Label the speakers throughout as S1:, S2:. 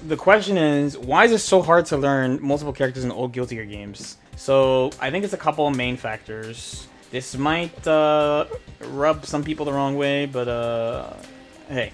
S1: the question is, why is it so hard to learn multiple characters in old Guilty Gear games? So I think it's a couple of main factors. This might rub some people the wrong way, but hey,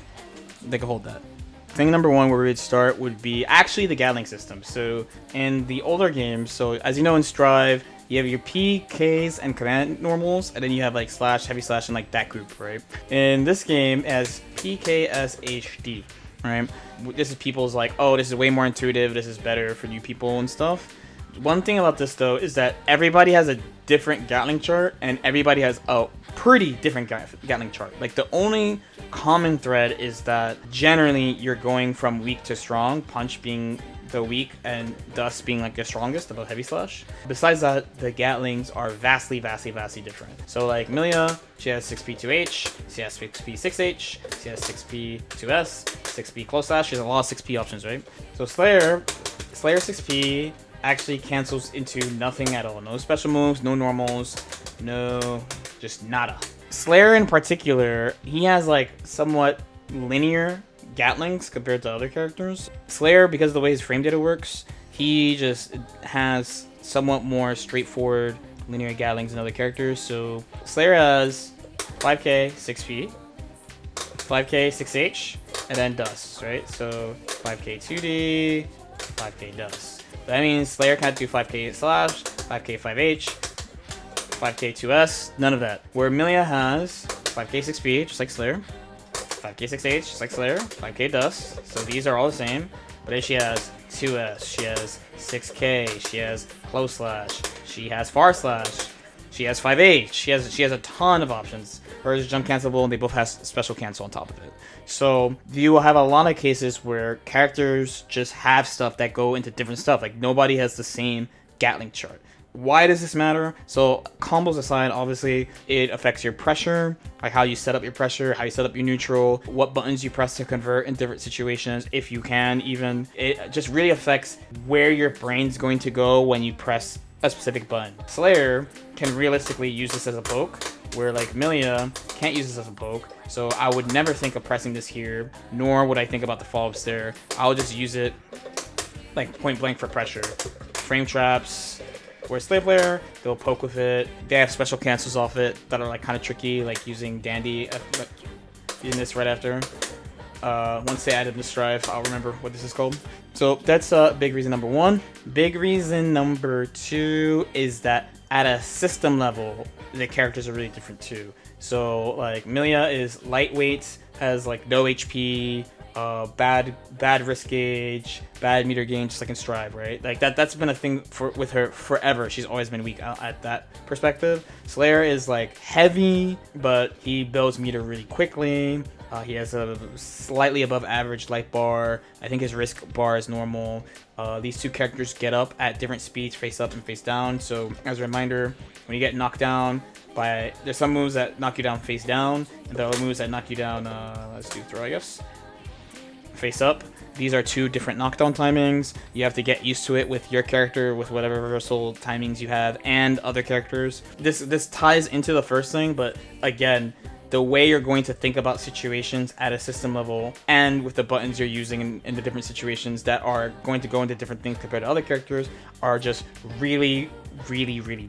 S1: they can hold that. Thing number one where we'd start would be actually the Gatling system. So in the older games, so as you know in Strive, you have your PKs and command normals, and then you have like slash, heavy slash, and like that group, right? In this game, as PKSHD, right? This is people's like, oh, this is way more intuitive, this is better for new people and stuff. One thing about this though is that everybody has a different Gatling chart, and everybody has a pretty different Gatling chart. Like the only common thread is that generally you're going from weak to strong, punch being the weak and dust being like the strongest above heavy slash. Besides that, the Gatlings are vastly different. So like Milia, she has 6p2h, she has 6p6h, she has 6p2s, 6p close slash. She has a lot of 6p options, right? So Slayer 6p actually cancels into nothing at all. No special moves, no normals, no, just nada. Slayer in particular, he has like somewhat linear Gatlings compared to other characters. Slayer, because of the way his frame data works, he just has somewhat more straightforward linear Gatlings than other characters. So Slayer has 5k 6p, 5k 6h, and then dust, right? So 5k 2d, 5k dust. That means Slayer can't do 5k slash, 5k 5h, 5k 2s, none of that. Where Milia has 5k 6p, just like Slayer, 5k 6h, just like Slayer, 5k dust, so these are all the same. But then she has 2s, she has 6k, she has close slash, she has far slash, she has 5h, she has a ton of options. Hers is jump cancelable, and they both have special cancel on top of it. So you will have a lot of cases where characters just have stuff that go into different stuff. Like nobody has the same Gatling chart. Why does this matter? So combos aside, obviously it affects your pressure, like how you set up your pressure, how you set up your neutral, what buttons you press to convert in different situations, if you can even. It just really affects where your brain's going to go when you press a specific button. Slayer can realistically use this as a poke, where like Milia can't use this as a poke. So I would never think of pressing this here, nor would I think about the follow-ups there. I'll just use it like point blank for pressure. Frame traps, where Slayer player, they'll poke with it. They have special cancels off it that are like kind of tricky, like using Dandy, using this right after. Once they added the Strive, I'll remember what this is called. So that's big reason number one. Big reason number two is that at a system level, the characters are really different too. So like Milia is lightweight, has like no HP, bad risk gauge, bad meter gain, just like in Strive, right? Like that's been a thing with her forever. She's always been weak at that perspective. Slayer is like heavy, but he builds meter really quickly. He has a slightly above average light bar. I think his risk bar is normal. These two characters get up at different speeds, face up and face down. So as a reminder, when you get knocked down by, there's some moves that knock you down face down, and there are moves that knock you down, let's do throw, I guess, face up. These are two different knockdown timings. You have to get used to it with your character, with whatever reversal timings you have, and other characters. This ties into the first thing, but again, the way you're going to think about situations at a system level and with the buttons you're using in the different situations that are going to go into different things compared to other characters are just really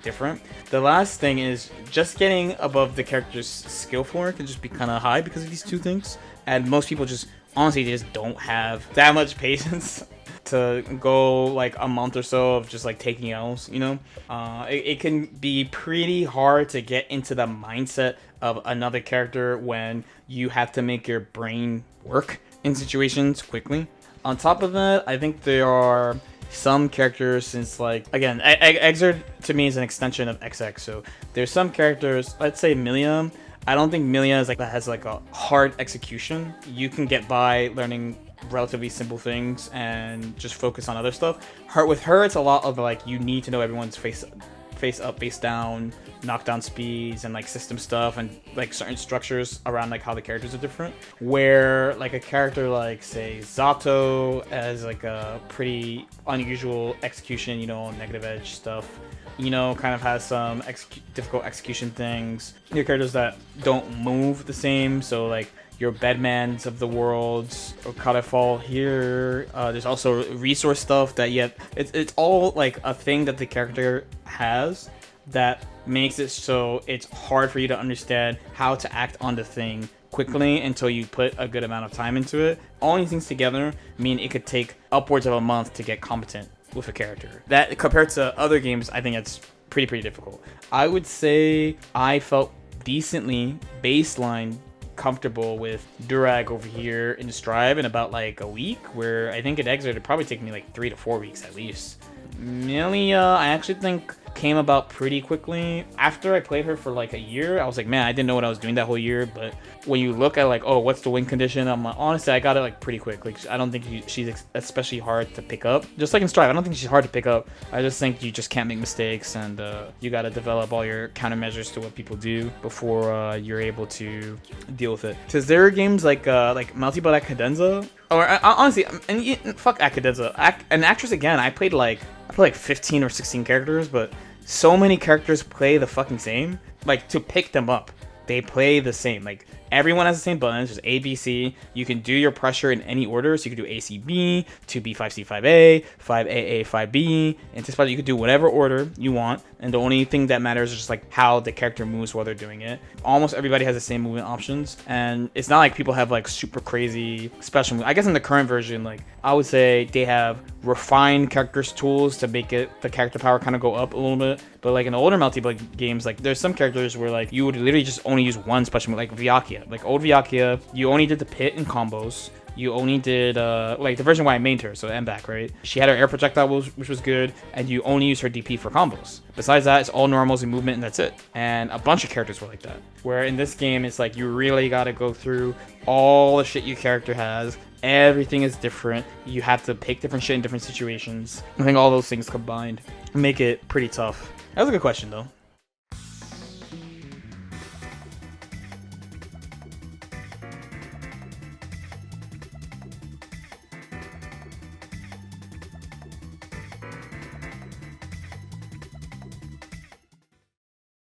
S1: different. The last thing is just getting above the character's skill floor can just be kind of high because of these two things, and most people just honestly just don't have that much patience to go like a month or so of just like taking L's, you know? It can be pretty hard to get into the mindset of another character when you have to make your brain work in situations quickly. On top of that, I think there are some characters, since like, again, Exert to me is an extension of XX, so there's some characters, let's say Milia. I don't think Milia is like that has like a hard execution. You can get by learning relatively simple things and just focus on other stuff. With her, it's a lot of like, you need to know everyone's face up, face down, knockdown speeds, and like system stuff, and like certain structures around like how the characters are different. Where like a character like say Zato has like a pretty unusual execution, you know, negative edge stuff, you know, kind of has some difficult execution things. Your characters that don't move the same, so like your Bedmans of the worlds, or Fall here. There's also resource stuff that it's all like a thing that the character has that makes it so it's hard for you to understand how to act on the thing quickly until you put a good amount of time into it. All these things together mean it could take upwards of a month to get competent with a character. That, compared to other games, I think it's pretty difficult. I would say I felt decently baseline comfortable with Durag over here in Strive in about like a week, where I think at Exit it'd probably take me like 3 to 4 weeks at least. Melia, I actually think came about pretty quickly. After I played her for like a year, I was like, man, I didn't know what I was doing that whole year. But when you look at like, oh, what's the win condition? I'm like, honestly, I got it like pretty quick. Like, I don't think she's especially hard to pick up. Just like in Strive, I don't think she's hard to pick up. I just think you just can't make mistakes, and you got to develop all your countermeasures to what people do before you're able to deal with it. Because there are games like Multibot Cadenza, or honestly, and fuck Cadenza, an actress again. I played like 15 or 16 characters, but so many characters play the fucking same. Like, to pick them up, they play the same. Like, everyone has the same buttons. There's A, B, C. You can do your pressure in any order. So you can do A, C, B, 2B, 5C, 5A, 5AA, 5B. Anticipate, you can do whatever order you want. And the only thing that matters is just like how the character moves while they're doing it. Almost everybody has the same movement options. And it's not like people have like super crazy special moves. I guess in the current version, like, I would say they have refined characters tools to make it the character power kind of go up a little bit. But like in the older multiplayer games, like there's some characters where like you would literally just only use one special move, like Vyakia. Like old Vyakia, you only did the pit and combos. You only did like the version where I mained her, so M-back, right? She had her air projectile, which was good, and you only use her DP for combos. Besides that, it's all normals and movement, and that's it. And a bunch of characters were like that. Where in this game, it's like you really gotta go through all the shit your character has. Everything is different. You have to pick different shit in different situations. I think all those things combined make it pretty tough. That was a good question, though.